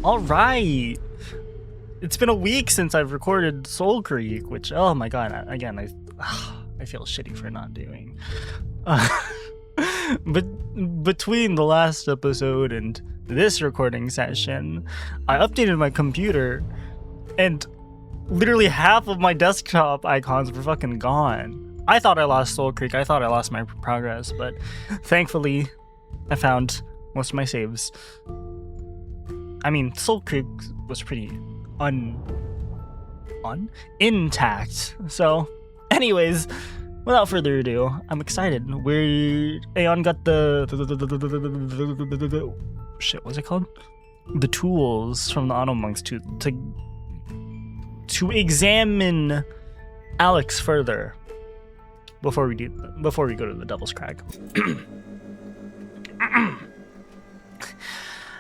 All right. It's been a week since I've recorded Soulcreek, which, oh my god, again, I feel shitty for not doing. But between the last episode and this recording session, I updated my computer, and literally half of my desktop icons were fucking gone. I thought I lost Soulcreek, I thought I lost my progress, but thankfully, I found most of my saves. I mean, Soulcreek was pretty intact. So, anyways, without further ado, I'm excited. Aeon got the shit. What's it called? The tools from the Automonks to examine Alex further before we go to the Devil's Crag.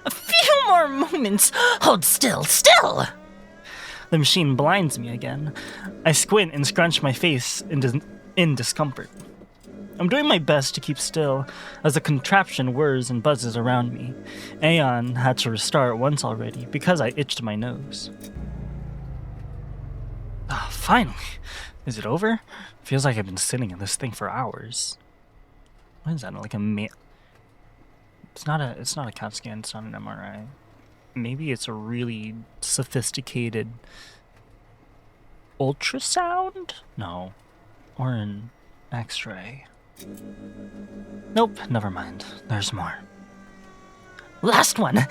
A few more moments. Hold still. The machine blinds me again. I squint and scrunch my face in discomfort. I'm doing my best to keep still as the contraption whirs and buzzes around me. Aeon had to restart once already because I itched my nose. Oh, finally. Is it over? Feels like I've been sitting in this thing for hours. What is that? Like a It's not a CAT scan, it's not an MRI. Maybe it's a really sophisticated ultrasound? No. Or an X-ray. Nope, never mind. There's more. Last one!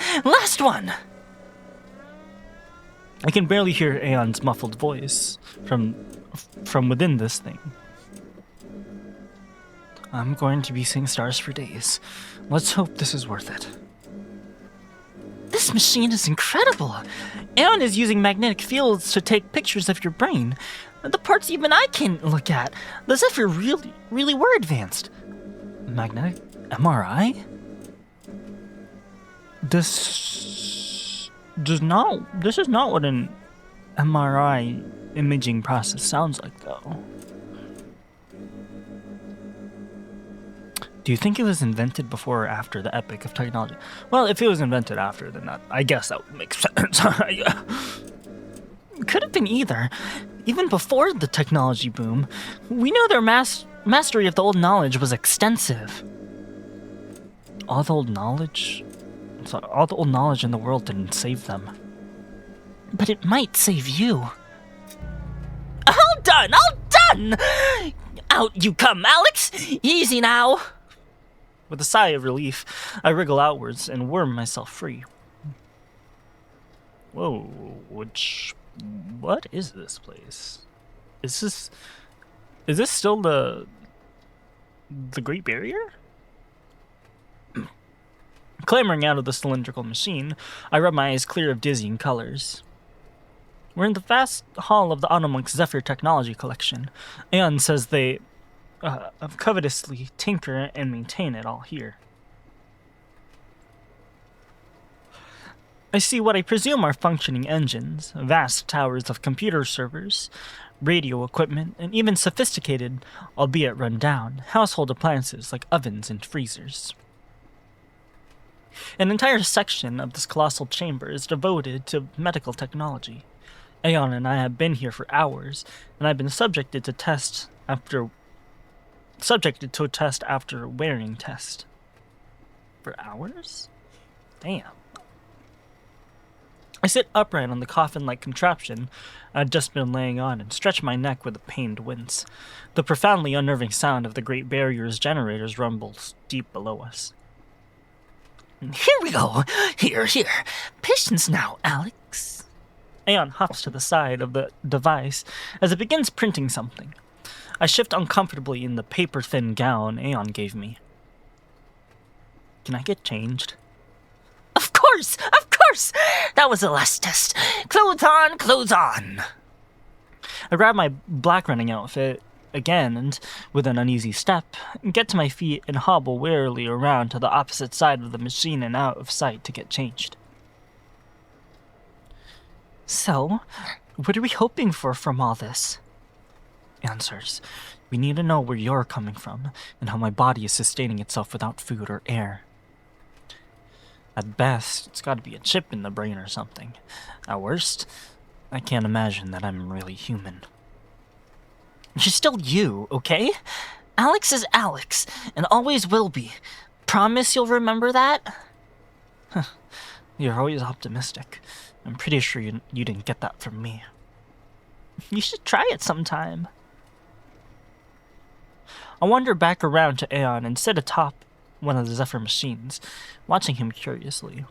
I can barely hear Aeon's muffled voice from within this thing. I'm going to be seeing stars for days. Let's hope this is worth it. This machine is incredible. Aeon is using magnetic fields to take pictures of your brain. The parts even I can look at. The Zephyr really were advanced. Magnetic MRI? This is not what an MRI imaging process sounds like, though. Do you think it was invented before or after the epic of technology? Well, if it was invented after, then I guess that would make sense. Could have been either. Even before the technology boom, we know their mastery of the old knowledge was extensive. All the old knowledge in the world didn't save them. But it might save you. All done! Out you come, Alex! Easy now! With a sigh of relief, I wriggle outwards and worm myself free. Whoa, what is this place? Is this still the Great Barrier? Clambering out of the cylindrical machine, I rub my eyes clear of dizzying colors. We're in the vast hall of the Automonks Zephyr Technology Collection. Aeon says they covetously tinker and maintain it all here. I see what I presume are functioning engines, vast towers of computer servers, radio equipment, and even sophisticated, albeit run down, household appliances like ovens and freezers. An entire section of this colossal chamber is devoted to medical technology. Aeon and I have been here for hours, and I've been subjected to a test after wearing test. For hours? Damn. I sit upright on the coffin-like contraption I'd just been laying on and stretch my neck with a pained wince. The profoundly unnerving sound of the Great Barrier's generators rumbles deep below us. Here we go! Here! Patience now, Alex! Aeon hops to the side of the device as it begins printing something. I shift uncomfortably in the paper-thin gown Aeon gave me. Can I get changed? Of course! That was the last test. Clothes on! I grab my Blackrunning outfit again and, with an uneasy step, get to my feet and hobble warily around to the opposite side of the machine and out of sight to get changed. So, what are we hoping for from all this? Answers. We need to know where you're coming from and how my body is sustaining itself without food or air. At best, it's gotta be a chip in the brain or something. At worst, I can't imagine that I'm really human. She's still you, okay? Alex is Alex, and always will be. Promise you'll remember that? You're always optimistic. I'm pretty sure you didn't get that from me. You should try it sometime. I wander back around to Aeon and sit atop one of the Zephyr machines, watching him curiously.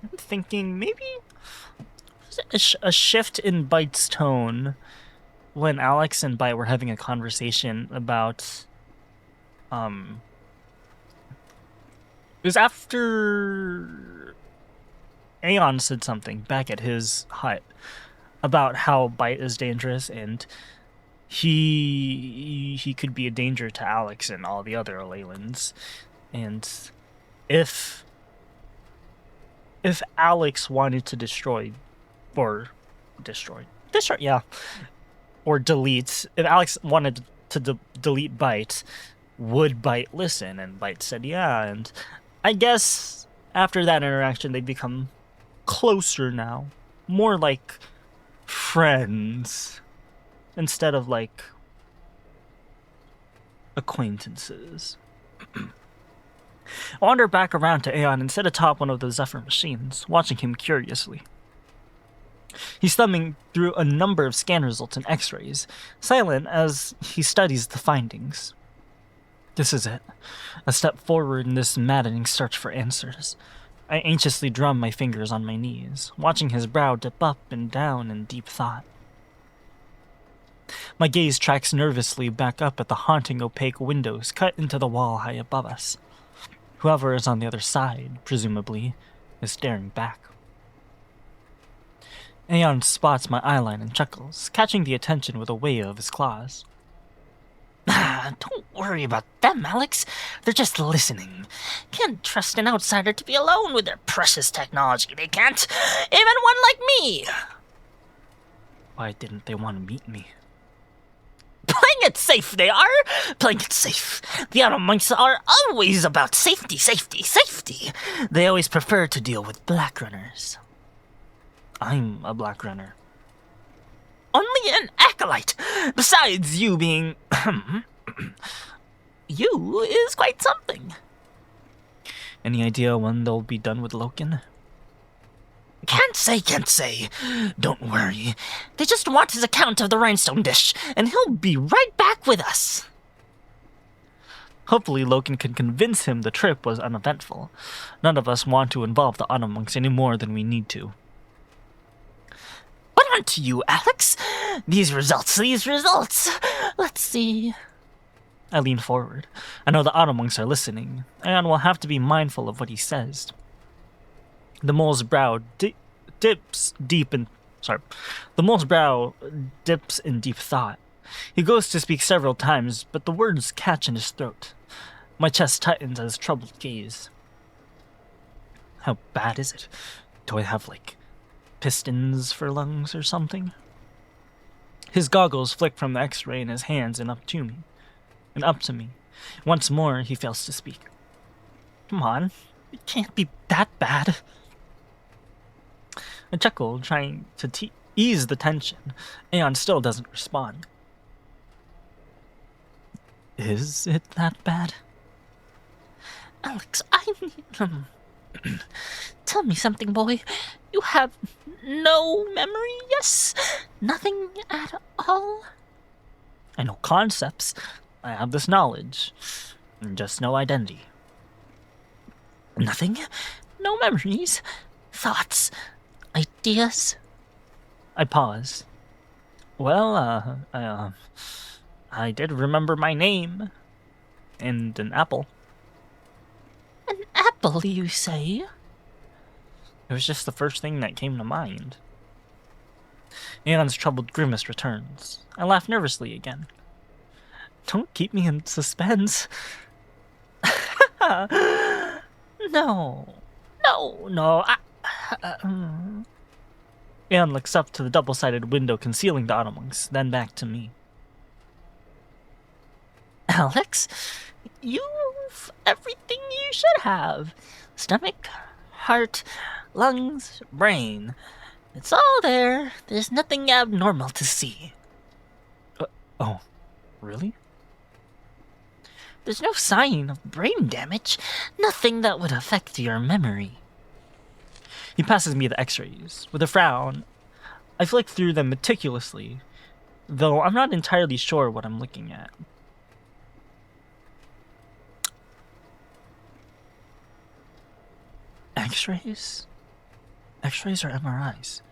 I'm thinking maybe a shift in Byte's tone when Alex and Byte were having a conversation about it was after Aeon said something back at his hut about how Byte is dangerous and he could be a danger to Alex and all the other Alaylands. And if Alex wanted to delete, if Alex wanted to delete Byte, would Byte listen? And Byte said yeah, and I guess after that interaction they become closer now, more like friends instead of like acquaintances. I wander back around to Aeon and sit atop one of the Zephyr machines, watching him curiously. He's thumbing through a number of scan results and x-rays, silent as he studies the findings. This is it. A step forward in this maddening search for answers. I anxiously drum my fingers on my knees, watching his brow dip up and down in deep thought. My gaze tracks nervously back up at the haunting opaque windows cut into the wall high above us. Whoever is on the other side, presumably, is staring back. Aeon spots my eyeline and chuckles, catching the attention with a wave of his claws. Don't worry about them, Alex. They're just listening. Can't trust an outsider to be alone with their precious technology. They can't. Even one like me. Why didn't they want to meet me? Playing it safe, they are. Playing it safe. The Automonks are always about safety, safety, safety. They always prefer to deal with Blackrunners. I'm a Blackrunner. Only an acolyte. Besides you being... you is quite something. Any idea when they'll be done with Loken? Can't say. Don't worry. They just want his account of the rhinestone dish, and he'll be right back with us. Hopefully Loken can convince him the trip was uneventful. None of us want to involve the Automonks any more than we need to. What on to you, Alex? These results. Let's see. I lean forward. I know the Automonks are listening, and will have to be mindful of what he says. The mole's brow dips in deep thought. He goes to speak several times, but the words catch in his throat. My chest tightens at his troubled gaze. How bad is it? Do I have, like, pistons for lungs or something? His goggles flick from the x-ray in his hands and up to me. Once more, he fails to speak. Come on, it can't be that bad. I chuckle, trying to ease the tension. Aeon still doesn't respond. Is it that bad? Alex, I need... Tell me something, boy. You have no memory, yes? Nothing at all? I know concepts. I have this knowledge. Just no identity. Nothing? No memories? Thoughts? Ideas? I pause. Well, I did remember my name. And an apple. An apple, you say? It was just the first thing that came to mind. Aeon's troubled grimace returns. I laugh nervously again. Don't keep me in suspense. No. Aeon looks up to the double-sided window concealing the Automonks, then back to me. Alex, you proof. Everything you should have. Stomach, heart, lungs, brain. It's all there. There's nothing abnormal to see. Oh, really? There's no sign of brain damage. Nothing that would affect your memory. He passes me the x-rays. With a frown, I flick through them meticulously, though I'm not entirely sure what I'm looking at. X-rays? X-rays or MRIs?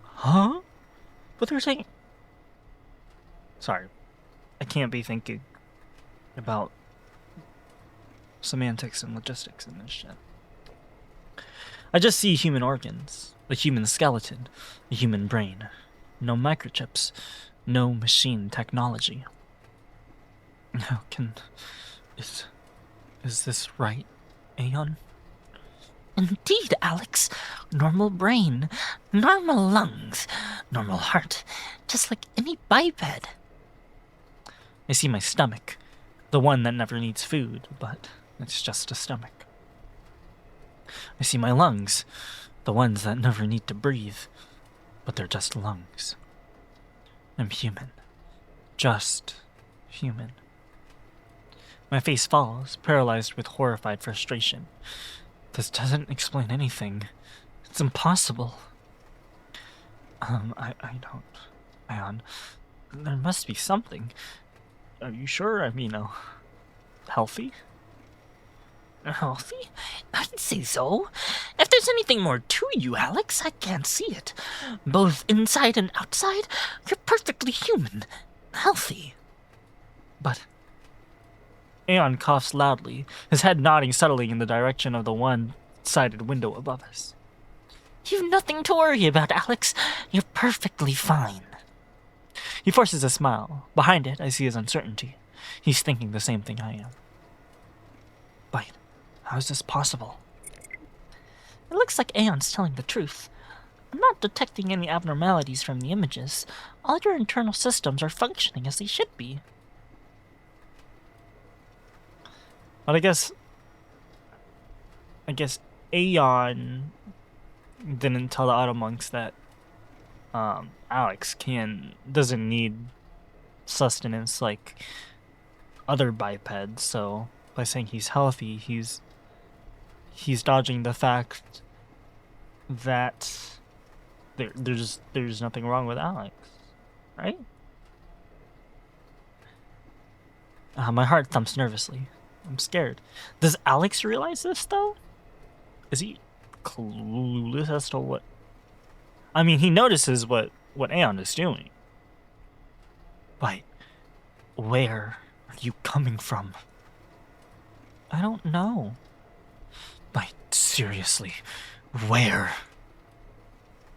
Huh? But they're saying... Sorry. I can't be thinking about semantics and logistics in this shit. I just see human organs, a human skeleton, a human brain. No microchips, no machine technology. How can... Is this right, Aeon? Indeed, Alex. Normal brain, normal lungs, normal heart, just like any biped. I see my stomach, the one that never needs food, but it's just a stomach. I see my lungs, the ones that never need to breathe, but they're just lungs. I'm human. Just human. My face falls, paralyzed with horrified frustration. This doesn't explain anything. It's impossible. I don't... Aeon, there must be something. Are you sure? I mean, healthy? Healthy? I'd say so. If there's anything more to you, Alex, I can't see it. Both inside and outside, you're perfectly human. Healthy. But... Aeon coughs loudly, his head nodding subtly in the direction of the one-sided window above us. You've nothing to worry about, Alex. You're perfectly fine. He forces a smile. Behind it, I see his uncertainty. He's thinking the same thing I am. But how is this possible? It looks like Aeon's telling the truth. I'm not detecting any abnormalities from the images. All your internal systems are functioning as they should be. But I guess Aeon didn't tell the auto monks that Alex doesn't need sustenance like other bipeds, so by saying he's healthy, he's dodging the fact that there's nothing wrong with Alex, right? My heart thumps nervously. I'm scared. Does Alex realize this, though? Is he clueless as to what... I mean, he notices what Aeon is doing. But where are you coming from? I don't know. But seriously, where?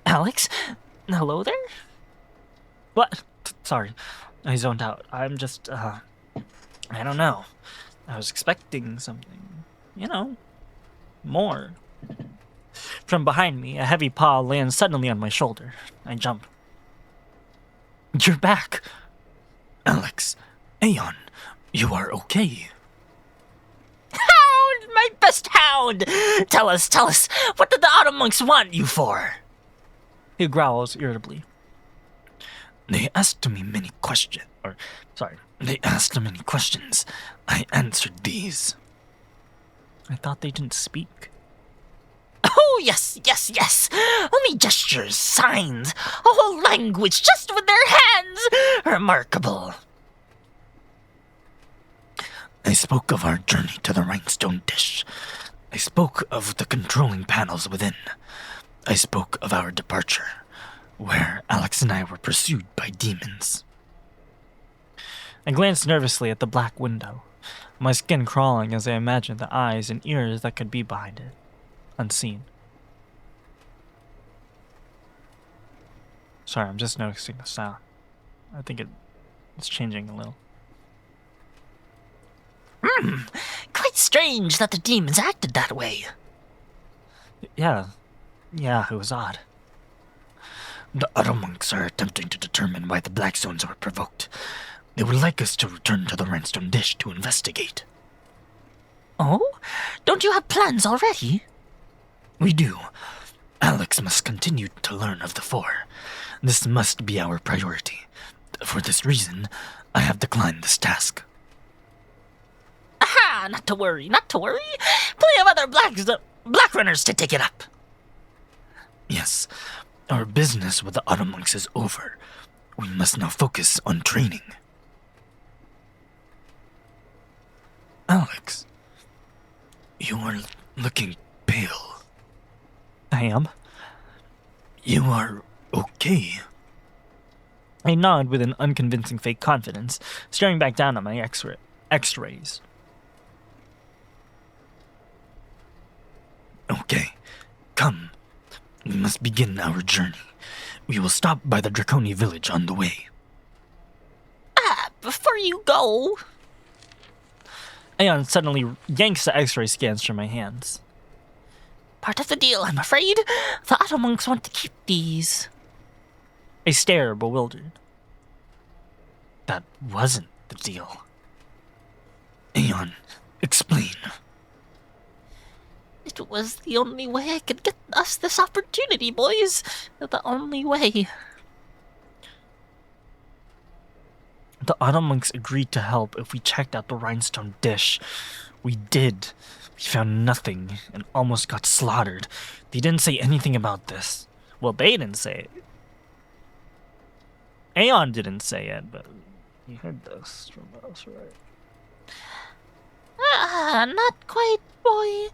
Alex? Hello there? What? Sorry, I zoned out. I'm just, I don't know. I was expecting something, more. From behind me, a heavy paw lands suddenly on my shoulder. I jump. You're back! Alex, Aeon, you are okay. Hound! My best hound! Tell us, what did the auto monks want you for? He growls irritably. They asked me many questions. They asked many questions. I answered these. I thought they didn't speak. Oh, yes. Only gestures, signs, a whole language just with their hands. Remarkable. I spoke of our journey to the rhinestone dish. I spoke of the controlling panels within. I spoke of our departure, where Alex and I were pursued by demons. I glanced nervously at the black window, my skin crawling as I imagined the eyes and ears that could be behind it, unseen. Sorry, I'm just noticing the sound. I think it's changing a little. Quite strange that the demons acted that way. Yeah, it was odd. The other monks are attempting to determine why the Blackzones were provoked. They would like us to return to the rhinestone dish to investigate. Oh? Don't you have plans already? We do. Alex must continue to learn of the Four. This must be our priority. For this reason, I have declined this task. Aha! Not to worry, not to worry. Plenty of other Blackrunners to take it up. Yes, our business with the Autumn Monks is over. We must now focus on training. Alex, you are looking pale. I am. You are okay. I nod with an unconvincing fake confidence, staring back down at my X-rays. Okay, come. We must begin our journey. We will stop by the Draconi village on the way. Before you go... Aeon suddenly yanks the X-ray scans from my hands. Part of the deal, I'm afraid. The Autumn Monks want to keep these. I stare, bewildered. That wasn't the deal. Aeon, explain. It was the only way I could get us this opportunity, boys. The only way. The Autumn Monks agreed to help if we checked out the rhinestone dish. We did. We found nothing and almost got slaughtered. They didn't say anything about this. Well, they didn't say it. Aeon didn't say it, but you heard this from us, right? Not quite, boy.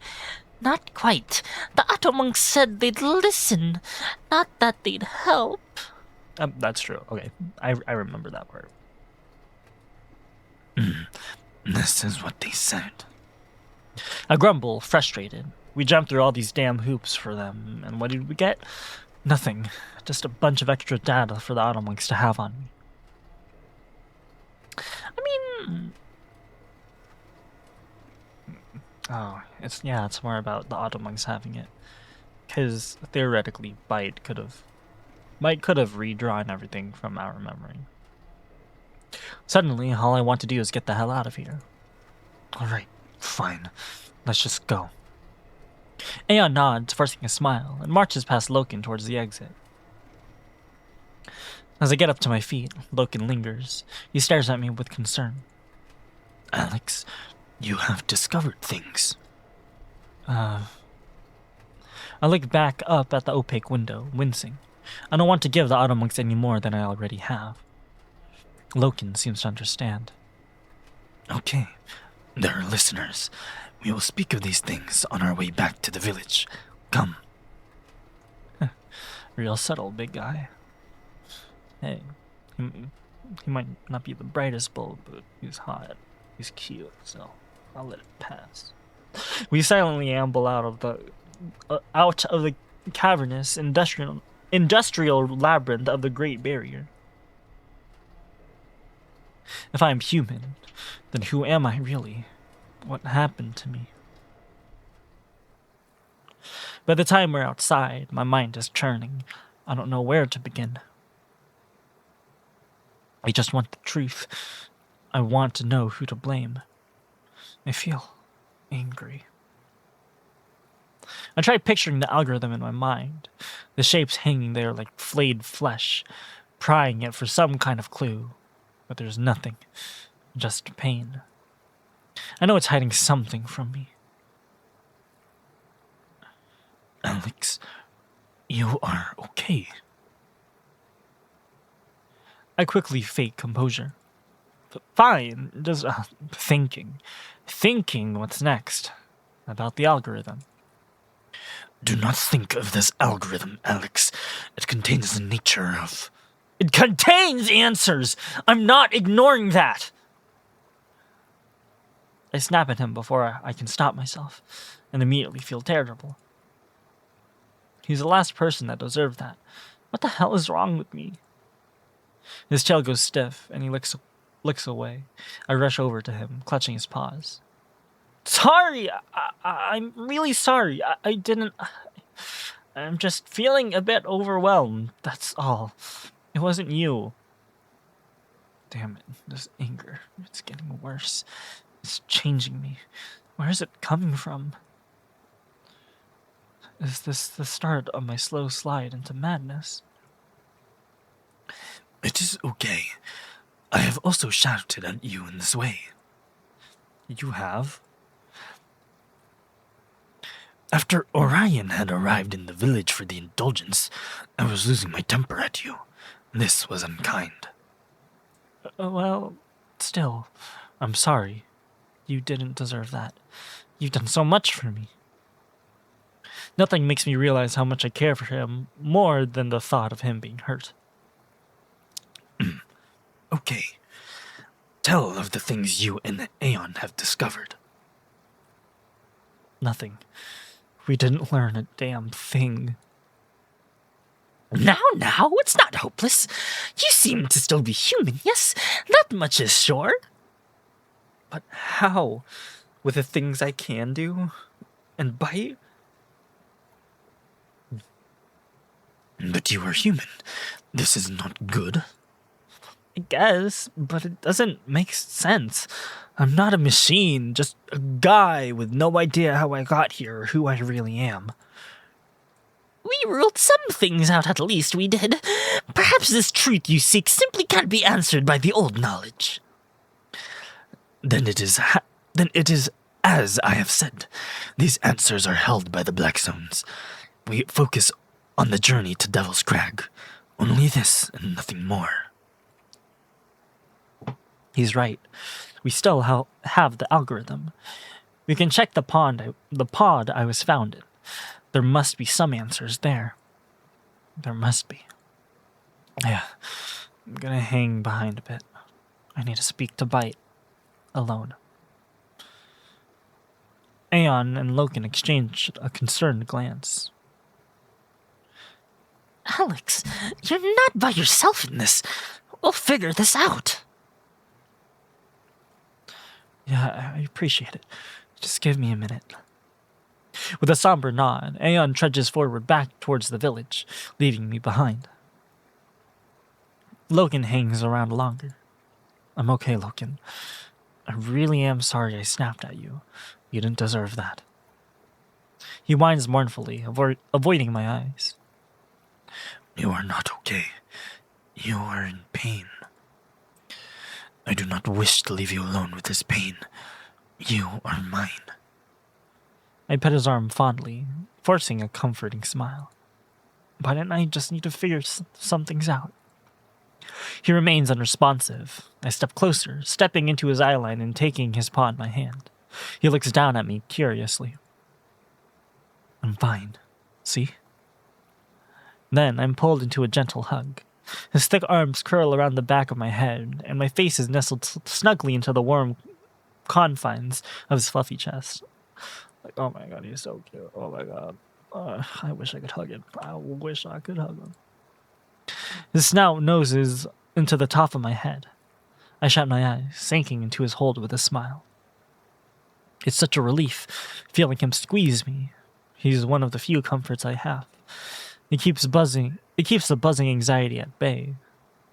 Not quite. The Autumn Monks said they'd listen, not that they'd help. That's true. Okay, I remember that part. This is what they said. I grumble, frustrated. We jumped through all these damn hoops for them, and what did we get? Nothing. Just a bunch of extra data for the Autumn Monks to have on me. I mean... Oh, it's more about the Autumn Monks having it. Because theoretically, Might could have redrawn everything from our memory. Suddenly, all I want to do is get the hell out of here. Alright, fine. Let's just go. Aeon nods, forcing a smile, and marches past Loken towards the exit. As I get up to my feet, Loken lingers. He stares at me with concern. Alex, you have discovered things. I look back up at the opaque window, wincing. I don't want to give the Autumn Monks any more than I already have. Loken seems to understand. Okay, there are listeners. We will speak of these things on our way back to the village. Come. Real subtle, big guy. Hey, he might not be the brightest bulb, but he's hot. He's cute, so I'll let it pass. We silently amble out of the cavernous industrial labyrinth of the Great Barrier. If I am human, then who am I really? What happened to me? By the time we're outside, my mind is churning. I don't know where to begin. I just want the truth. I want to know who to blame. I feel angry. I tried picturing the algorithm in my mind, the shapes hanging there like flayed flesh, prying it for some kind of clue. But there's nothing, just pain. I know it's hiding something from me. Alex, you are okay. I quickly fake composure. Fine, just thinking what's next about the algorithm. Do not think of this algorithm, Alex. It contains the nature of... It contains answers! I'm not ignoring that! I snap at him before I can stop myself, and immediately feel terrible. He's the last person that deserved that. What the hell is wrong with me? His tail goes stiff, and he licks away. I rush over to him, clutching his paws. Sorry! I'm really sorry. I didn't... I'm just feeling a bit overwhelmed, that's all. It wasn't you. Damn it, this anger, it's getting worse. It's changing me. Where is it coming from? Is this the start of my slow slide into madness? It is okay. I have also shouted at you in this way. You have? After Orion had arrived in the village for the indulgence, I was losing my temper at you. This was unkind. Well, still, I'm sorry. You didn't deserve that. You've done so much for me. Nothing makes me realize how much I care for him more than the thought of him being hurt. Okay. Tell of the things you and Aeon have discovered. Nothing. We didn't learn a damn thing. Now, it's not hopeless. You seem to still be human, yes? Not much is sure. But how? With the things I can do? And bite? But you are human. This is not good. I guess, but it doesn't make sense. I'm not a machine, just a guy with no idea how I got here or who I really am. We ruled some things out, at least we did. Perhaps this truth you seek simply can't be answered by the old knowledge. Then it is as I have said. These answers are held by the Blackzones. We focus on the journey to Devil's Crag. Only this and nothing more. He's right. We still have the algorithm. We can check the pod I was found in. There must be some answers there. There must be. Yeah, I'm gonna hang behind a bit. I need to speak to Bite. Alone. Aeon and Loken exchanged a concerned glance. Alex, you're not by yourself in this. We'll figure this out. Yeah, I appreciate it. Just give me a minute. With a somber nod, Aeon trudges forward back towards the village, leaving me behind. Loken hangs around longer. I'm okay, Loken. I really am sorry I snapped at you. You didn't deserve that. He whines mournfully, avoiding my eyes. You are not okay. You are in pain. I do not wish to leave you alone with this pain. You are mine. I pet his arm fondly, forcing a comforting smile. Why didn't I just need to figure some things out? He remains unresponsive. I step closer, stepping into his eyeline and taking his paw in my hand. He looks down at me curiously. I'm fine. See? Then I'm pulled into a gentle hug. His thick arms curl around the back of my head, and my face is nestled snugly into the warm confines of his fluffy chest. Like, oh my god, he's so cute. Oh my god. I wish I could hug him. I wish I could hug him. His snout noses into the top of my head. I shut my eyes, sinking into his hold with a smile. It's such a relief, feeling him squeeze me. He's one of the few comforts I have. It keeps the buzzing anxiety at bay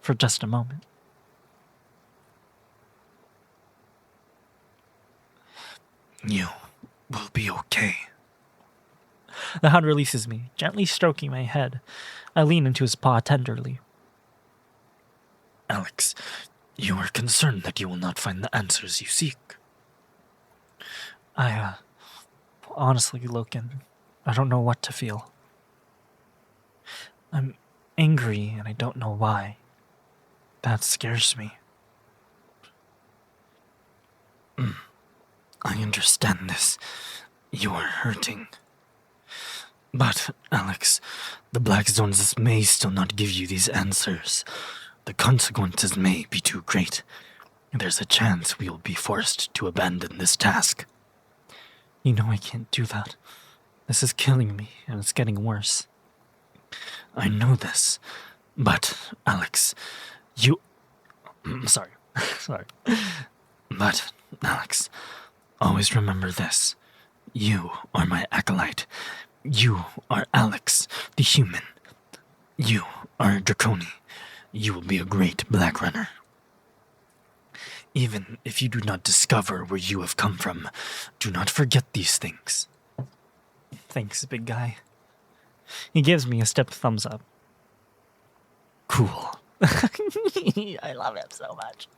for just a moment. You will be okay. The hound releases me, gently stroking my head. I lean into his paw tenderly. Alex, you are concerned that you will not find the answers you seek. Honestly, Loken, I don't know what to feel. I'm angry and I don't know why. That scares me. I understand this. You are hurting. But, Alex, the Blackzones may still not give you these answers. The consequences may be too great. There's a chance we will be forced to abandon this task. You know I can't do that. This is killing me, and it's getting worse. I know this. But, Alex, you... Sorry. But, Alex, always remember this. You are my acolyte. You are Alex, the human. You are Draconi. You will be a great Blackrunner. Even if you do not discover where you have come from, do not forget these things. Thanks, big guy. He gives me a stiff thumbs up. Cool. I love him so much.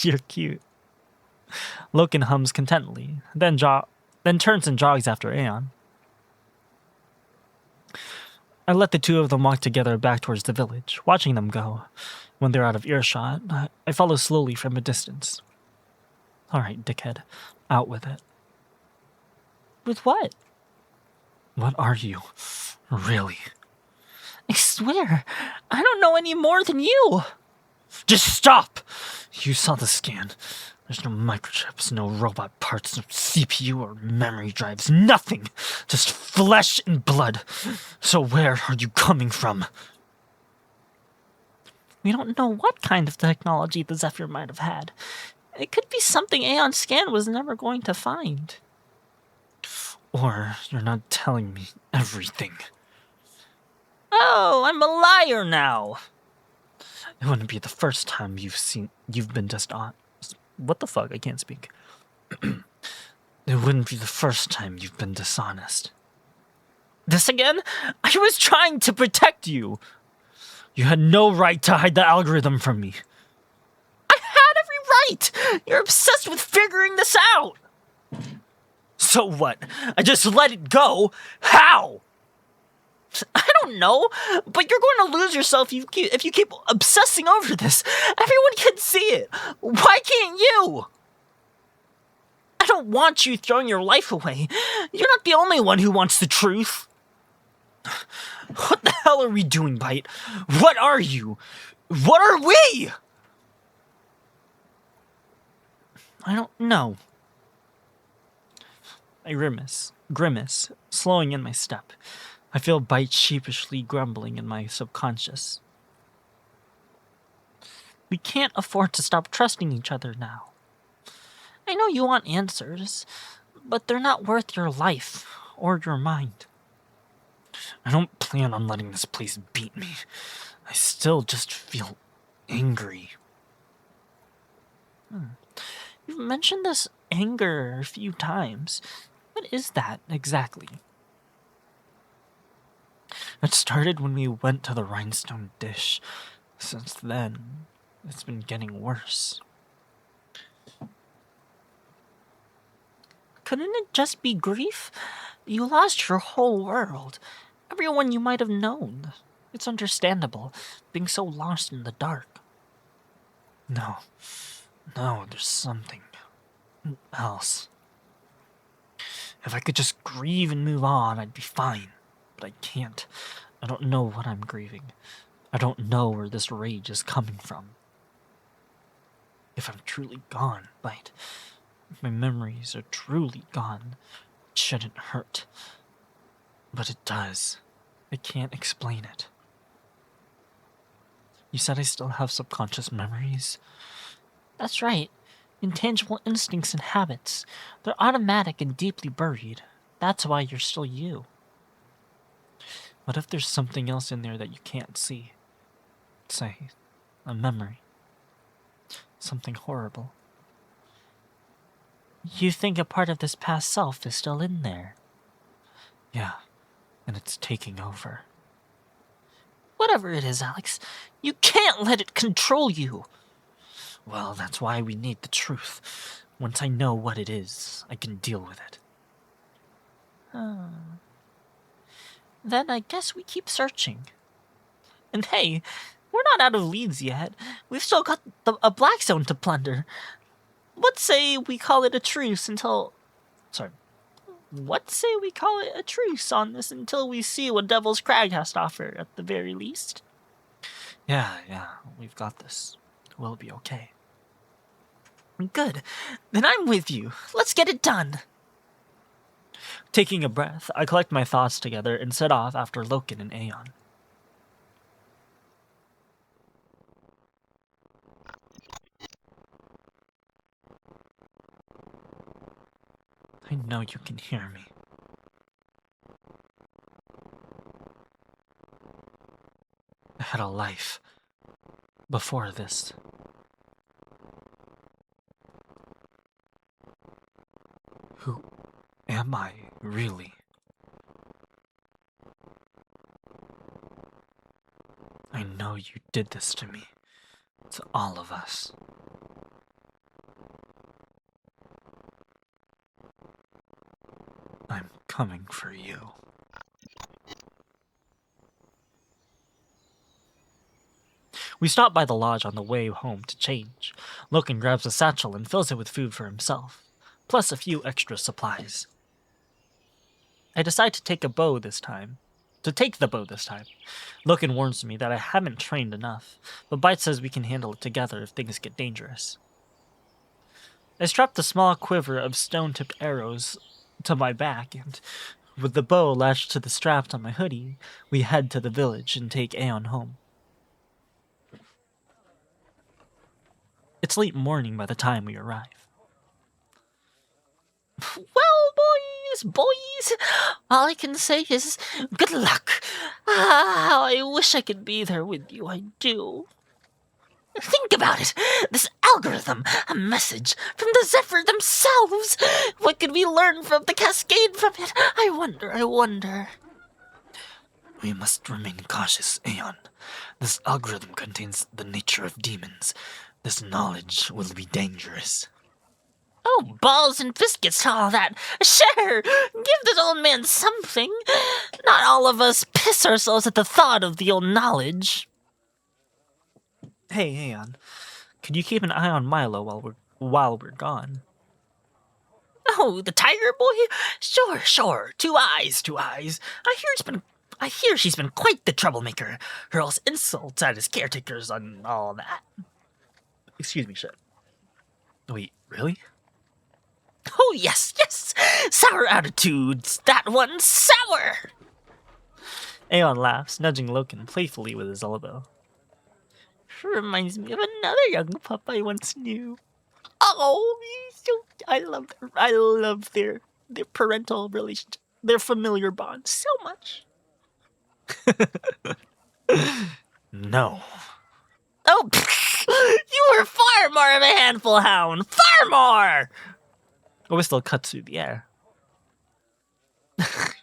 You're cute. Loken hums contentedly, then turns and jogs after Aeon. I let the two of them walk together back towards the village, watching them go. When they're out of earshot, I follow slowly from a distance. All right, dickhead. Out with it. With what? What are you? Really? I swear, I don't know any more than you. Just stop! You saw the scan. There's no microchips, no robot parts, no CPU or memory drives, nothing! Just flesh and blood. So where are you coming from? We don't know what kind of technology the Zephyr might have had. It could be something Aeon Scan was never going to find. Or you're not telling me everything. Oh, I'm a liar now. It wouldn't be the first time you've been dishonest. What the fuck? I can't speak. It wouldn't be the first time you've been dishonest. This again? I was trying to protect you. You had no right to hide the algorithm from me. I had every right. You're obsessed with figuring this out. So what? I just let it go? How? I don't know, but you're going to lose yourself if you keep obsessing over this. Everyone can see it. Why can't you? I don't want you throwing your life away. You're not the only one who wants the truth. What the hell are we doing, Bite? What are you? What are we? I don't know. I grimace, slowing in my step. I feel Bite sheepishly grumbling in my subconscious. We can't afford to stop trusting each other now. I know you want answers, but they're not worth your life or your mind. I don't plan on letting this place beat me. I still just feel angry. You've mentioned this anger a few times. What is that exactly? It started when we went to the rhinestone dish. Since then, it's been getting worse. Couldn't it just be grief? You lost your whole world. Everyone you might have known. It's understandable, being so lost in the dark. No, there's something else. If I could just grieve and move on, I'd be fine. But I can't. I don't know what I'm grieving. I don't know where this rage is coming from. If I'm truly gone, Bite, if my memories are truly gone, it shouldn't hurt. But it does. I can't explain it. You said I still have subconscious memories? That's right. Intangible instincts and habits. They're automatic and deeply buried. That's why you're still you. What if there's something else in there that you can't see? Say, a memory. Something horrible. You think a part of this past self is still in there? Yeah, and it's taking over. Whatever it is, Alex, you can't let it control you. Well, that's why we need the truth. Once I know what it is, I can deal with it. Then I guess we keep searching. And hey, we're not out of leads yet. We've still got a Blackzone to plunder. Let's say we call it a truce until... Let's say we call it a truce on this until we see what Devil's Crag has to offer, at the very least. Yeah, we've got this. We'll be okay. Good. Then I'm with you. Let's get it done. Taking a breath, I collect my thoughts together and set off after Loken and Aeon. I know you can hear me. I had a life before this. Who am I, really? I know you did this to me. To all of us. I'm coming for you. We stop by the lodge on the way home to change. Loken grabs a satchel and fills it with food for himself, plus a few extra supplies. I decide to take the bow this time. Loken warns me that I haven't trained enough, but Bite says we can handle it together if things get dangerous. I strap the small quiver of stone-tipped arrows to my back, and with the bow latched to the straps on my hoodie, we head to the village and take Aeon home. It's late morning by the time we arrive. Well, boys, all I can say is good luck. How I wish I could be there with you, I do. Think about it. This algorithm, a message from the Zephyr themselves. What could we learn from the cascade from it? I wonder. We must remain cautious, Aeon. This algorithm contains the nature of demons. This knowledge will be dangerous. Oh, balls and biscuits to all that. Sure, give this old man something. Not all of us piss ourselves at the thought of the old knowledge. Hey, Aeon, could you keep an eye on Milo while we're gone? Oh, the tiger boy? Sure. Two eyes. I hear she's been quite the troublemaker. Hurls insults at his caretakers and all that. Excuse me, shit. Wait, really? Oh, yes. Sour attitudes. That one, sour. Aeon laughs, nudging Loken playfully with his elbow. Reminds me of another young pup I once knew. Oh, I love their parental relationship, their familiar bond so much. No. Oh, you were far more of a handful, hound. Far more. A whistle cuts through the air.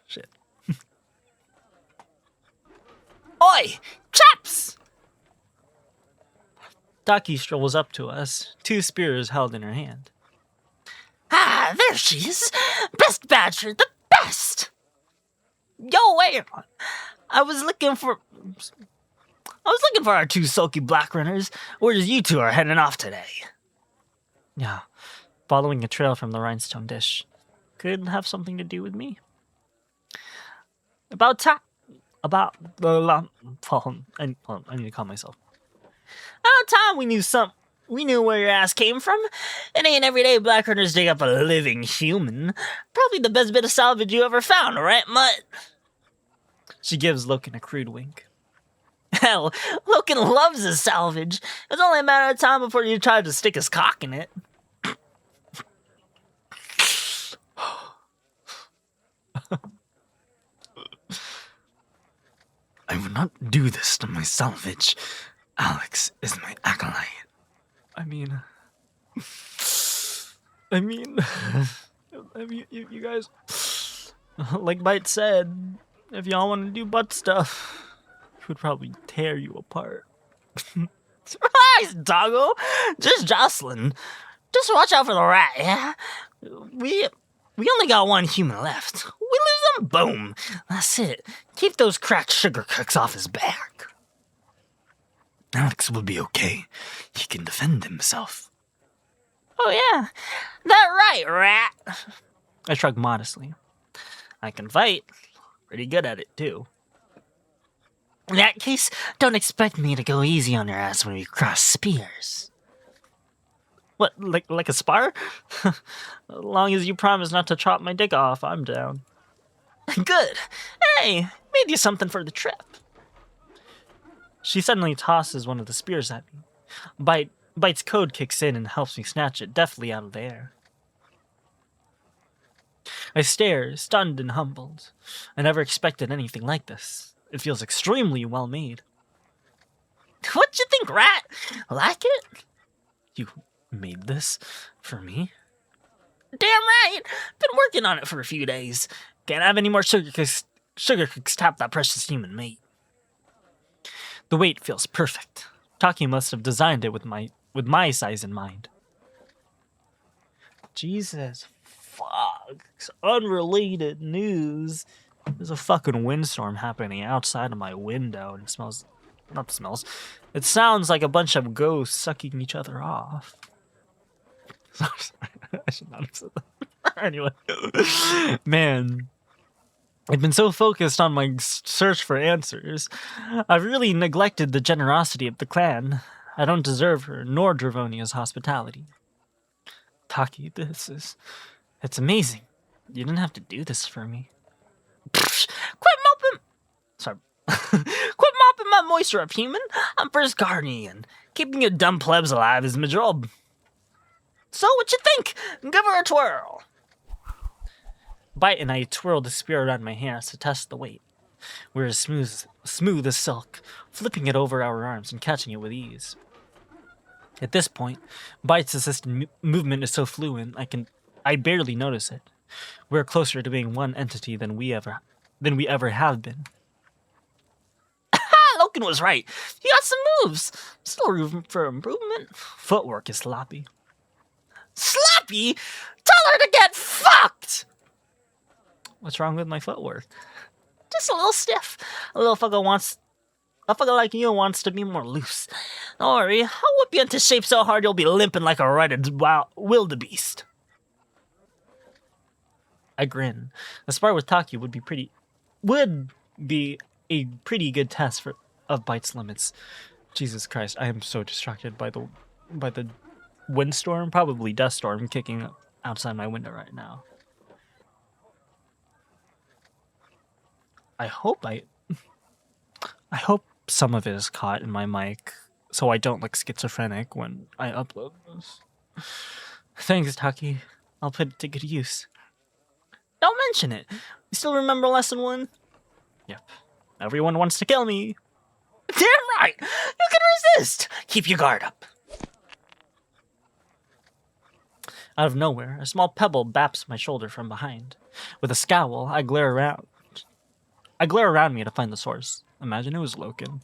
Shit. Oi, chaps! Daki strolls up to us, two spears held in her hand. Ah, there she is. Best Badger, the best. Yo, wait. I was looking for our two sulky Blackrunners. Where's you two are heading off today? Yeah, following a trail from the rhinestone dish. Could have something to do with me. I need to calm myself. About time we knew where your ass came from. It ain't every day Blackrunners dig up a living human. Probably the best bit of salvage you ever found, right, Mutt? She gives Loken a crude wink. Hell, Loken loves his salvage. It's only a matter of time before you try to stick his cock in it. I would not do this to my salvage. Alex is my acolyte. I mean, you guys, like Bite said, if y'all want to do butt stuff, he would probably tear you apart. Surprise, doggo! Just Jocelyn. Just watch out for the rat, yeah? We only got one human left. We lose him, boom. That's it. Keep those cracked sugar cooks off his back. Alex will be okay. He can defend himself. Oh, yeah. That right, rat. I shrug modestly. I can fight. Pretty good at it, too. In that case, don't expect me to go easy on your ass when we cross spears. What, like a spar? As long as you promise not to chop my dick off, I'm down. Good. Hey, made you something for the trip. She suddenly tosses one of the spears at me. Bite's code kicks in and helps me snatch it deftly out of the air. I stare, stunned and humbled. I never expected anything like this. It feels extremely well made. What you think, rat? Like it? You made this for me? Damn right! Been working on it for a few days. Can't have any more sugar cooks tap that precious human meat. The weight feels perfect. Taki must have designed it with my size in mind. Jesus fuck. Unrelated news. There's a fucking windstorm happening outside of my window, and it sounds like a bunch of ghosts sucking each other off. Sorry, I should not have said that. Anyway, man, I've been so focused on my search for answers, I've really neglected the generosity of the clan. I don't deserve her, nor Dravonia's hospitality. Taki, it's amazing. You didn't have to do this for me. Quit mopping! Sorry. Quit mopping my moisture up, human. I'm first guardian. Keeping you dumb plebs alive is my job. So what you think? Give her a twirl. Bite and I twirled the spear around my hands to test the weight. We were as smooth as silk, flipping it over our arms and catching it with ease. At this point, Bite's assisted movement is so fluent I barely notice it. We're closer to being one entity than we ever have been. Logan was right. He got some moves. Still room for improvement. Footwork is sloppy. Sloppy? Tell her to get fucked! What's wrong with my footwork? Just a little stiff. A fucker like you wants to be more loose. Don't worry, I'll whip you into shape so hard you'll be limping like a rutted wildebeest. I grin. A spar with Taki would be a pretty good test of Bite's limits. Jesus Christ, I am so distracted by the windstorm, probably dust storm, kicking outside my window right now. I hope some of it is caught in my mic, so I don't look schizophrenic when I upload this. Thanks, Taki. I'll put it to good use. Don't mention it. You still remember lesson 1? Yep. Everyone wants to kill me. Damn right! You can resist! Keep your guard up. Out of nowhere, a small pebble baps my shoulder from behind. With a scowl, I glare around me to find the source. Imagine it was Loken.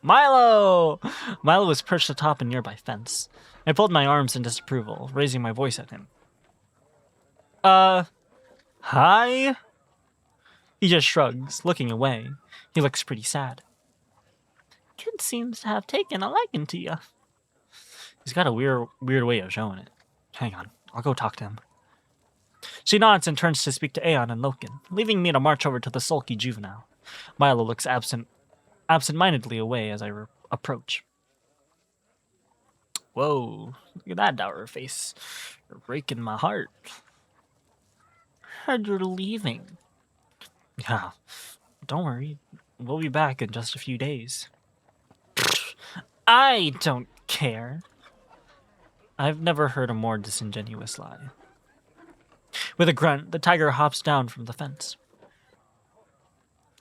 Milo! Milo was perched atop a nearby fence. I pulled my arms in disapproval, raising my voice at him. Hi? He just shrugs, looking away. He looks pretty sad. Kid seems to have taken a liking to you. He's got a weird way of showing it. Hang on, I'll go talk to him. She nods and turns to speak to Aeon and Loken, leaving me to march over to the sulky juvenile. Milo looks absent-mindedly away as I approach. Whoa, look at that dour face. You're breaking my heart. Heard you're leaving. Yeah, don't worry. We'll be back in just a few days. I don't care. I've never heard a more disingenuous lie. With a grunt, the tiger hops down from the fence.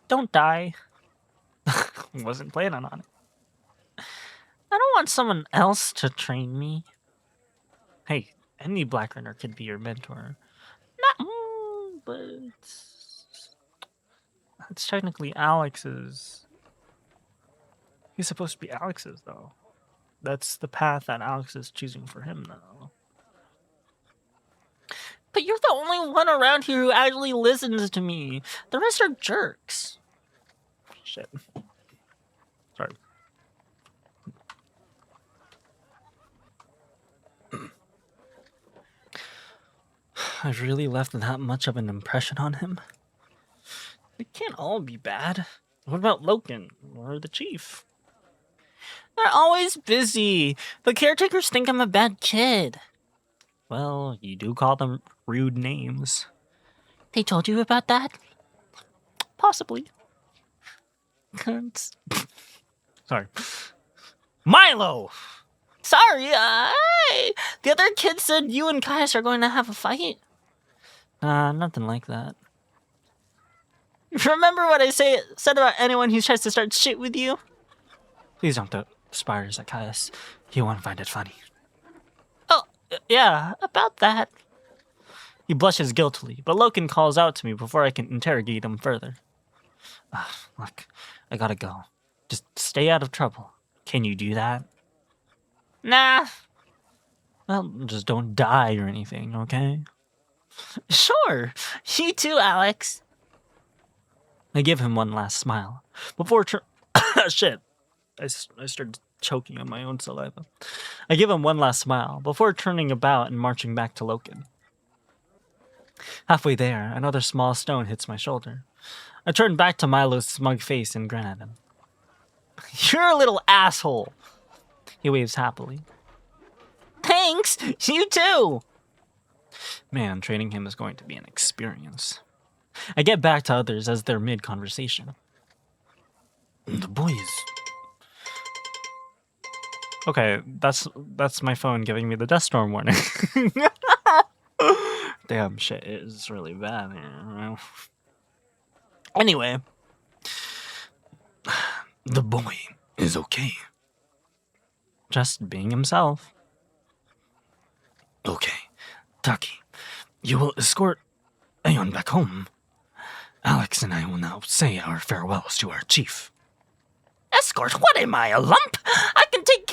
Don't die. Wasn't planning on it. I don't want someone else to train me. Hey, any Blackrunner could be your mentor. But it's technically Alex's. He's supposed to be Alex's, though. That's the path that Alex is choosing for him, though. But you're the only one around here who actually listens to me. The rest are jerks. Shit. Sorry. I've really left that much of an impression on him. It can't all be bad. What about Loken or the chief? They're always busy. The caretakers think I'm a bad kid. Well, you do call them rude names. They told you about that? Possibly. Sorry. Milo! Sorry, hey! The other kid said you and Caius are going to have a fight. Nothing like that. Remember what I said about anyone who tries to start shit with you? Please don't throw spires at Caius. He won't find it funny. Oh, yeah, about that. He blushes guiltily, but Loken calls out to me before I can interrogate him further. Look, I gotta go. Just stay out of trouble. Can you do that? Nah. Well, just don't die or anything, okay? Sure. You too, Alex. I give him one last smile. Before shit. I started choking on my own saliva. I give him one last smile before turning about and marching back to Loken. Halfway there, another small stone hits my shoulder. I turn back to Milo's smug face and grin at him. You're a little asshole. He waves happily. Thanks. You too. Man, training him is going to be an experience. I get back to others as they're mid-conversation. The boys. Okay, that's my phone giving me the death storm warning. Damn, shit is really bad here. Anyway. The boy is okay. Just being himself. Okay. Taki, you will escort Aeon back home. Alex and I will now say our farewells to our chief. Escort? What am I, a lump? I can take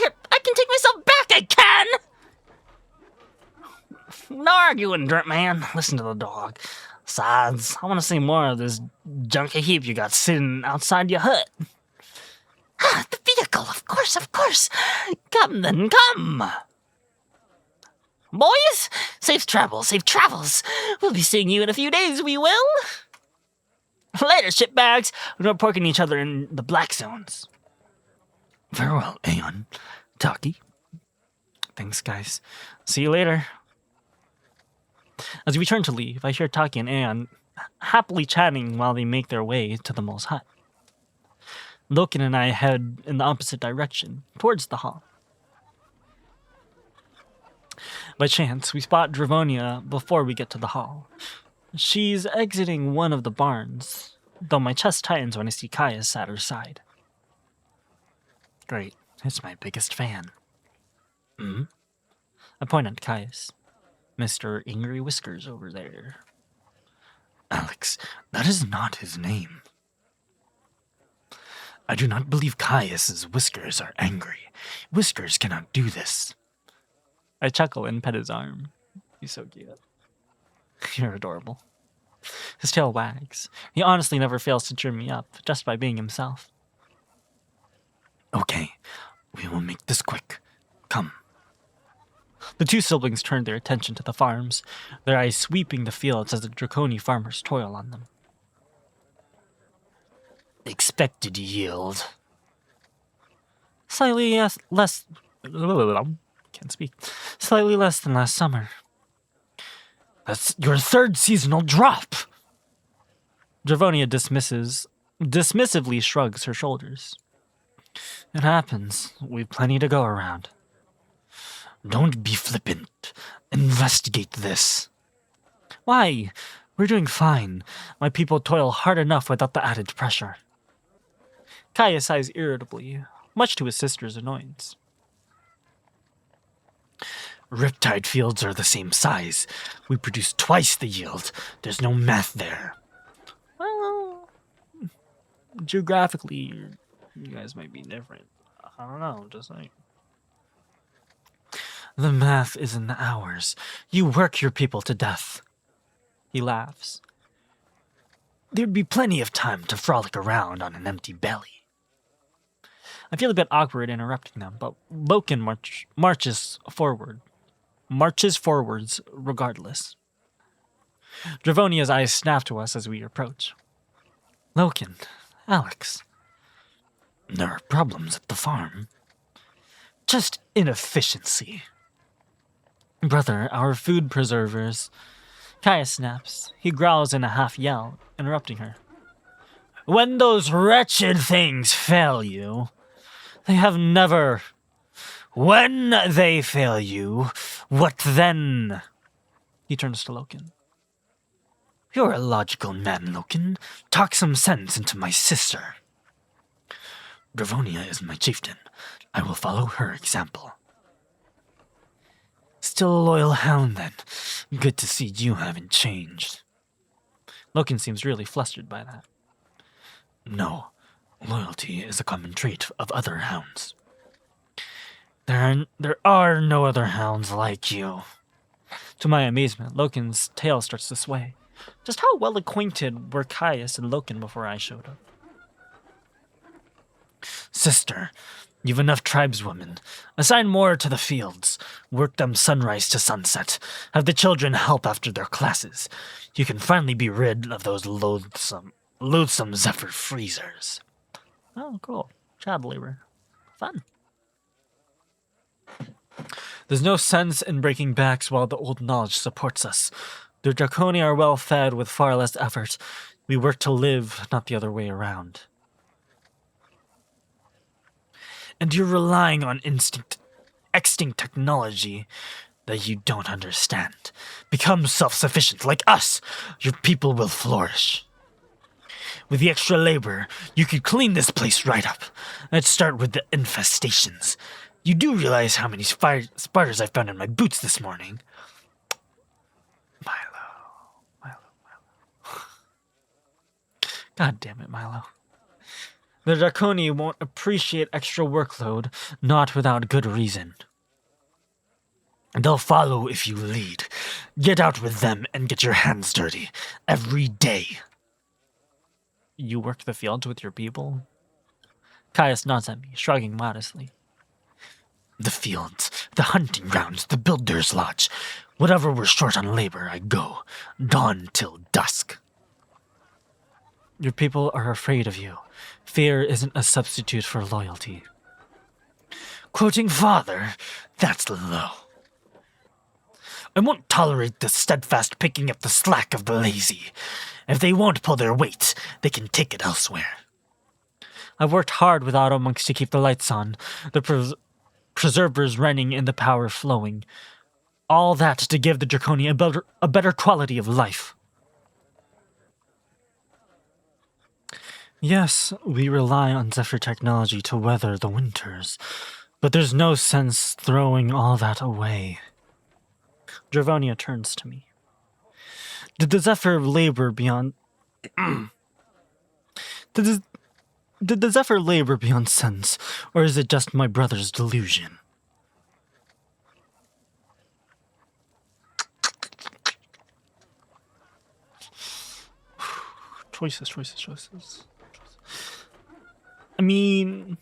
myself back, I can! No arguing, dirt man. Listen to the dog. Besides, I want to see more of this junky heap you got sitting outside your hut. The vehicle, of course. Come then, come! Boys, safe travels. We'll be seeing you in a few days, we will. Later, shitbags. We're poking each other in the Blackzones. Farewell, Aeon. Taki. Thanks, guys. See you later. As we turn to leave, I hear Taki and Aeon happily chatting while they make their way to the mole's hut. Loken and I head in the opposite direction, towards the hall. By chance, we spot Dravonia before we get to the hall. She's exiting one of the barns, though my chest tightens when I see Caius at her side. Great, it's my biggest fan. I point at Caius. Mr. Angry Whiskers over there. Alex, that is not his name. I do not believe Caius's whiskers are angry. Whiskers cannot do this. I chuckle and pet his arm. He's so cute. You're adorable. His tail wags. He honestly never fails to cheer me up, just by being himself. Okay, we will make this quick. Come. The two siblings turn their attention to the farms, their eyes sweeping the fields as the Draconi farmers toil on them. Expected yield. Slightly less... Can't speak. Slightly less than last summer. That's your third seasonal drop. Dravonia dismissively shrugs her shoulders. It happens. We've plenty to go around. Don't be flippant. Investigate this. Why? We're doing fine. My people toil hard enough without the added pressure. Kaya sighs irritably, much to his sister's annoyance. Riptide fields are the same size. We produce twice the yield. There's no math there. Well, geographically, you guys might be different. I don't know, just like... The math is in the hours. You work your people to death. He laughs. There'd be plenty of time to frolic around on an empty belly. I feel a bit awkward interrupting them, but Loken marches forwards regardless. Dravonia's eyes snap to us as we approach. Loken, Alex. There are problems at the farm. Just inefficiency. Brother, our food preservers. Kaya snaps. He growls in a half yell, interrupting her. When those wretched things fail you, they have never. When they fail you, what then? He turns to Loken. You're a logical man, Loken. Talk some sense into my sister. Dravonia is my chieftain. I will follow her example. still a loyal hound, then. Good to see you haven't changed. Loken seems really flustered by that. No, loyalty is a common trait of other hounds. There are no other hounds like you. To my amazement, Loken's tail starts to sway. Just how well acquainted were Caius and Loken before I showed up? Sister, you've enough tribeswomen. Assign more to the fields. Work them sunrise to sunset. Have the children help after their classes. You can finally be rid of those loathsome Zephyr freezers. Oh, cool. Child labor. Fun. There's no sense in breaking backs while the old knowledge supports us. The Draconi are well fed with far less effort. We work to live, not the other way around. And you're relying on extinct technology that you don't understand. Become self-sufficient like us. Your people will flourish. With the extra labor, you could clean this place right up. Let's start with the infestations. You do realize how many spiders I found in my boots this morning? Milo. God damn it, Milo. The Draconi won't appreciate extra workload, not without good reason. They'll follow if you lead. Get out with them and get your hands dirty. Every day. You work the fields with your people? Caius nods at me, shrugging modestly. The fields, the hunting grounds, the builder's lodge. Whatever we're short on labor, I go. Dawn till dusk. Your people are afraid of you. Fear isn't a substitute for loyalty. Quoting father, that's low. I won't tolerate the steadfast picking up the slack of the lazy. If they won't pull their weight, they can take it elsewhere. I've worked hard with auto monks to keep the lights on, the preservers running and the power flowing. All that to give the Draconi a better quality of life. Yes, we rely on Zephyr technology to weather the winters, but there's no sense throwing all that away. Dravonia turns to me. Did the Zephyr labor beyond... Did the Zephyr labor beyond sense, or is it just my brother's delusion? Choices. I mean,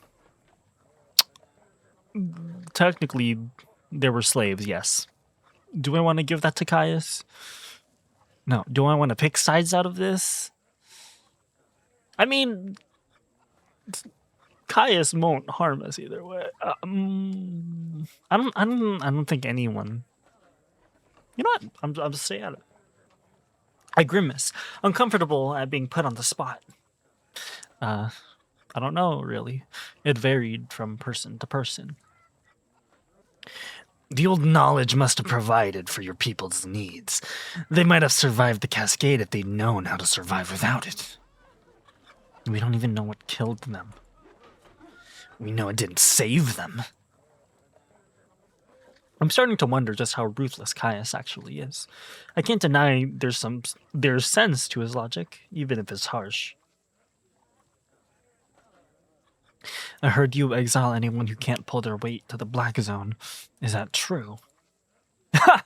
technically, there were slaves, yes. Do I want to give that to Caius? No. Do I want to pick sides out of this? I mean, Caius won't harm us either way. I don't think anyone. You know what? I'm just saying it. I grimace, uncomfortable at being put on the spot. I don't know, really. It varied from person to person. The old knowledge must have provided for your people's needs. They might have survived the cascade if they'd known how to survive without it. We don't even know what killed them. We know it didn't save them. I'm starting to wonder just how ruthless Caius actually is. I can't deny there's sense to his logic, even if it's harsh. I heard you exile anyone who can't pull their weight to the Black Zone. Is that true? Ha!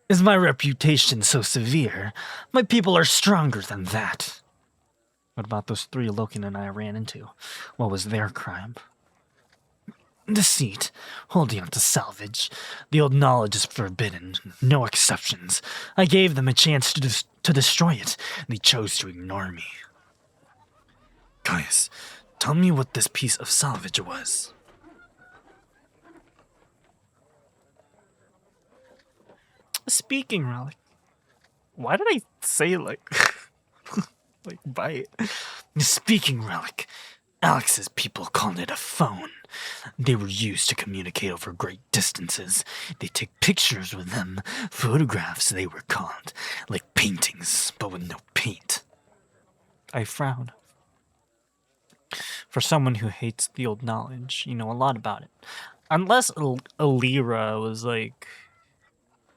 Is my reputation so severe? My people are stronger than that. What about those 3 Loken and I ran into? What was their crime? Deceit, holding on to salvage. The old knowledge is forbidden, no exceptions. I gave them a chance to destroy it. They chose to ignore me. Caius, tell me what this piece of salvage was. A speaking relic. Why did I say like like bite? A speaking relic. Alex's people called it a phone. They were used to communicate over great distances. They take pictures with them, photographs they were called, like paintings, but with no paint. I frown. For someone who hates the old knowledge, you know a lot about it. Unless Alira was like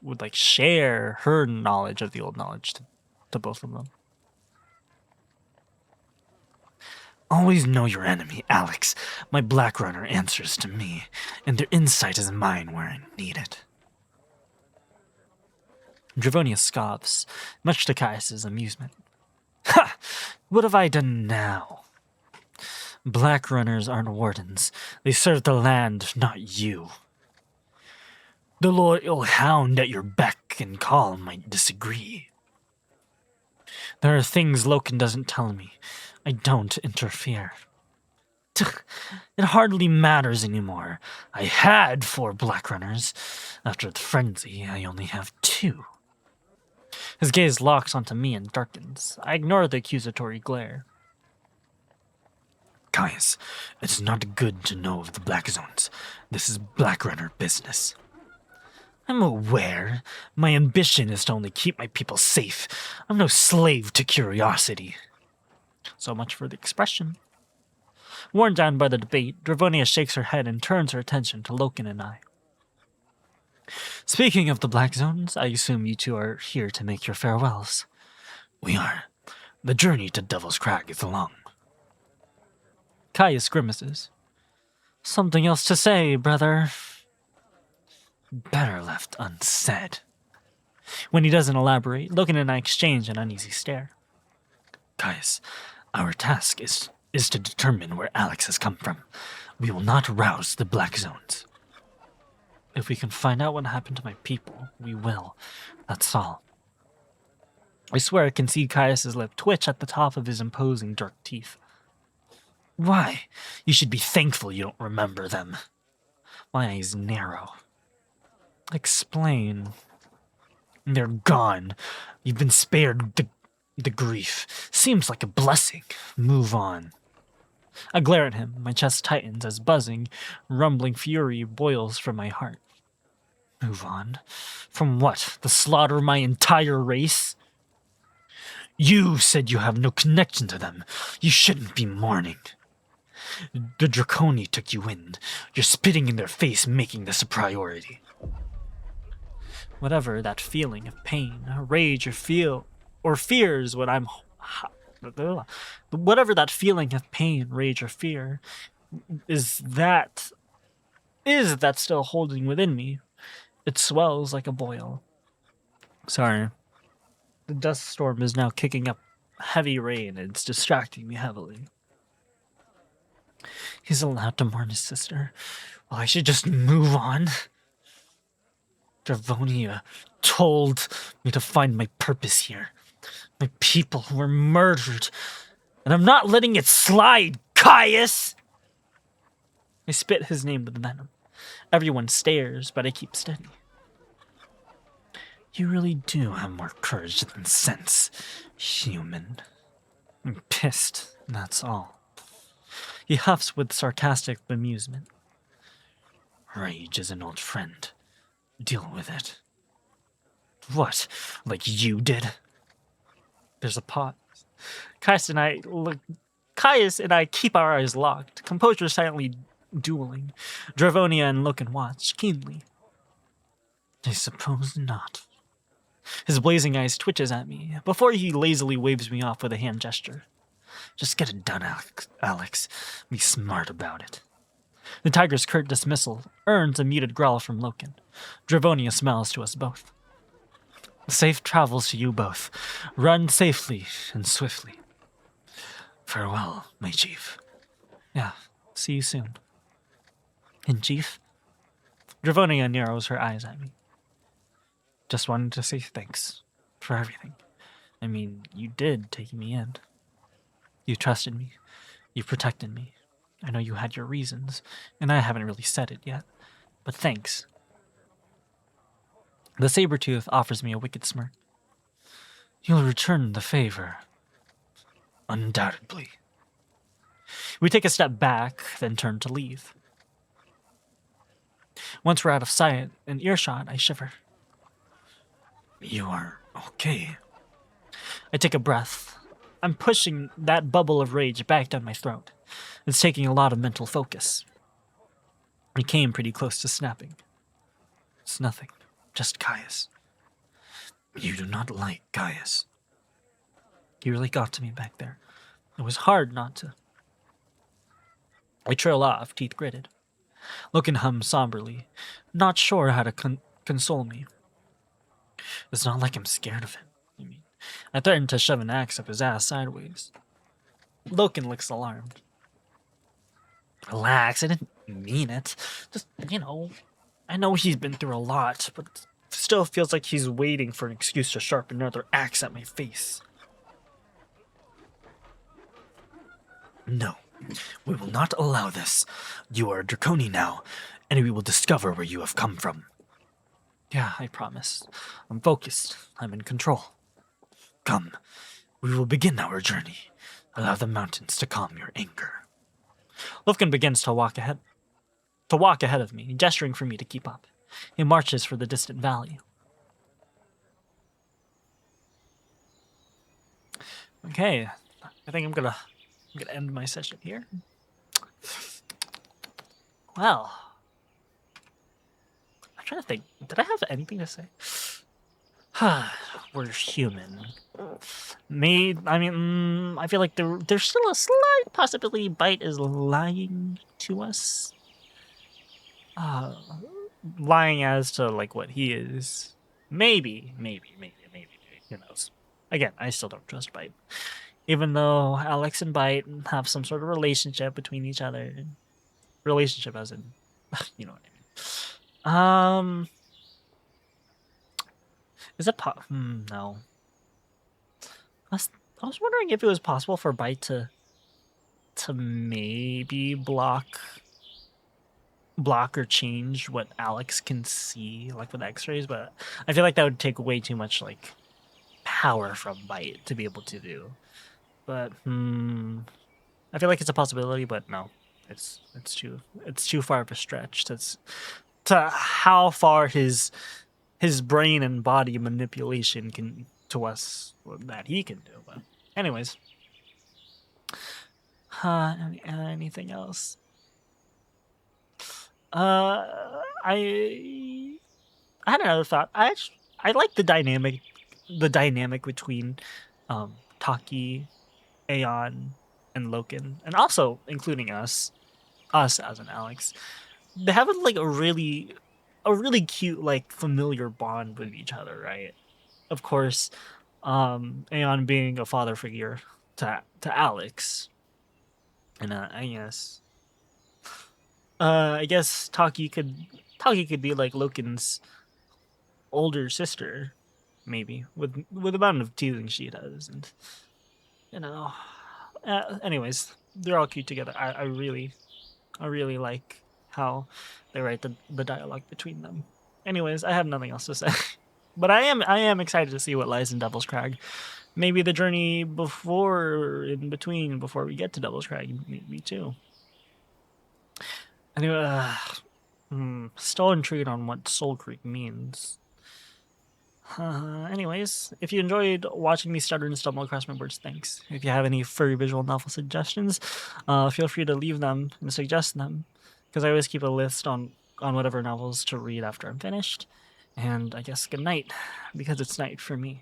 would like share her knowledge of the old knowledge to both of them. Always know your enemy, Alex. My Blackrunner answers to me, and their insight is mine where I need it. Dravonia scoffs, much to Caius's amusement. Ha! What have I done now? Blackrunners aren't wardens. They serve the land, not you. The loyal hound at your beck and call might disagree. There are things Loken doesn't tell me. I don't interfere. It hardly matters anymore. I had 4 Blackrunners. After the frenzy, I only have 2. His gaze locks onto me and darkens. I ignore the accusatory glare. Caius, it's not good to know of the Blackzones. This is Blackrunner business. I'm aware. My ambition is to only keep my people safe. I'm no slave to curiosity. So much for the expression. Worn down by the debate, Dravonia shakes her head and turns her attention to Loken and I. Speaking of the Blackzones, I assume you two are here to make your farewells. We are. The journey to Devil's Crag is long. Caius grimaces. Something else to say, brother. Better left unsaid. When he doesn't elaborate, Loken and I exchange an uneasy stare. Caius, our task is to determine where Alex has come from. We will not rouse the Blackzones. If we can find out what happened to my people, we will. That's all. I swear I can see Caius's lip twitch at the top of his imposing dark teeth. Why? You should be thankful you don't remember them. My eyes narrow. Explain. They're gone. You've been spared the grief. Seems like a blessing. Move on. I glare at him. My chest tightens as buzzing, rumbling fury boils from my heart. Move on? From what? The slaughter of my entire race? You said you have no connection to them. You shouldn't be mourning. The Draconi took you in. You're spitting in their face, making this a priority. Whatever that feeling of pain, rage, or fears when I'm... Whatever that feeling of pain, rage, or fear is that still holding within me. It swells like a boil. Sorry. The dust storm is now kicking up heavy rain and it's distracting me heavily. He's allowed to mourn his sister. Well, I should just move on. Dravonia told me to find my purpose here. My people were murdered, and I'm not letting it slide, Caius! I spit his name with venom. Everyone stares, but I keep steady. You really do have more courage than sense, human. I'm pissed, that's all. He huffs with sarcastic bemusement. Rage is an old friend. Deal with it. What, like you did? There's a pause. Caius and I keep our eyes locked, composure silently dueling. Dravonia and Loken watch keenly. I suppose not. His blazing eyes twitches at me, before he lazily waves me off with a hand gesture. Just get it done, Alex. Be smart about it. The tiger's curt dismissal earns a muted growl from Loken. Dravonia smiles to us both. Safe travels to you both. Run safely and swiftly. Farewell, my chief. Yeah, see you soon. And chief? Dravonia narrows her eyes at me. Just wanted to say thanks for everything. I mean, you did take me in. You trusted me. You protected me. I know you had your reasons, and I haven't really said it yet. But thanks. The saber-tooth offers me a wicked smirk. You'll return the favor. Undoubtedly. We take a step back, then turn to leave. Once we're out of sight and earshot, I shiver. You are okay. I take a breath. I'm pushing that bubble of rage back down my throat. It's taking a lot of mental focus. I came pretty close to snapping. It's nothing. just Caius. You do not like Caius. He really got to me back there. It was hard not to. I trail off, teeth gritted. Loken hums somberly, not sure how to console me. It's not like I'm scared of him. I mean, I threatened to shove an axe up his ass sideways. Loken looks alarmed. Relax, I didn't mean it. Just, I know he's been through a lot, but it still feels like he's waiting for an excuse to sharpen another axe at my face. No, we will not allow this. You are a Draconi now, and we will discover where you have come from. Yeah, I promise. I'm focused. I'm in control. Come, we will begin our journey. Allow the mountains to calm your anger. Lufkin begins to walk ahead of me, gesturing for me to keep up. He marches for the distant valley. Okay, I think I'm gonna end my session here. Well, I'm trying to think. Did I have anything to say? We're human. I feel like there's still a slight possibility Bite is lying to us. Lying as to like what he is. Maybe. Who knows? Again, I still don't trust Bite. Even though Alex and Bite have some sort of relationship between each other. Relationship as in, you know what I mean. Is it no. I was wondering if it was possible for Bite to maybe block or change what Alex can see, like with X-rays, but I feel like that would take way too much like power from Bite to be able to do. But I feel like it's a possibility, but no, it's too far of a stretch. To how far his brain and body manipulation can to us that he can do. But anyways, anything else? I had another thought. I like the dynamic between Taki, Aeon, and Loken, and also including us as an Alex. They have like a really cute, like familiar bond with each other, right? Of course, Aeon being a father figure to Alex, and I guess Taki could be like Loken's older sister, maybe with the amount of teasing she does, and anyways, they're all cute together. I really like how they write the dialogue between them. Anyways, I have nothing else to say. But I am excited to see what lies in Devil's Crag. Maybe the journey before we get to Devil's Crag, maybe too. Anyway, still intrigued on what Soulcreek means. Anyways, if you enjoyed watching me stutter and stumble across my words, thanks. If you have any furry visual novel suggestions, feel free to leave them and suggest them, because I always keep a list on whatever novels to read after I'm finished. And I guess good night, because it's night for me.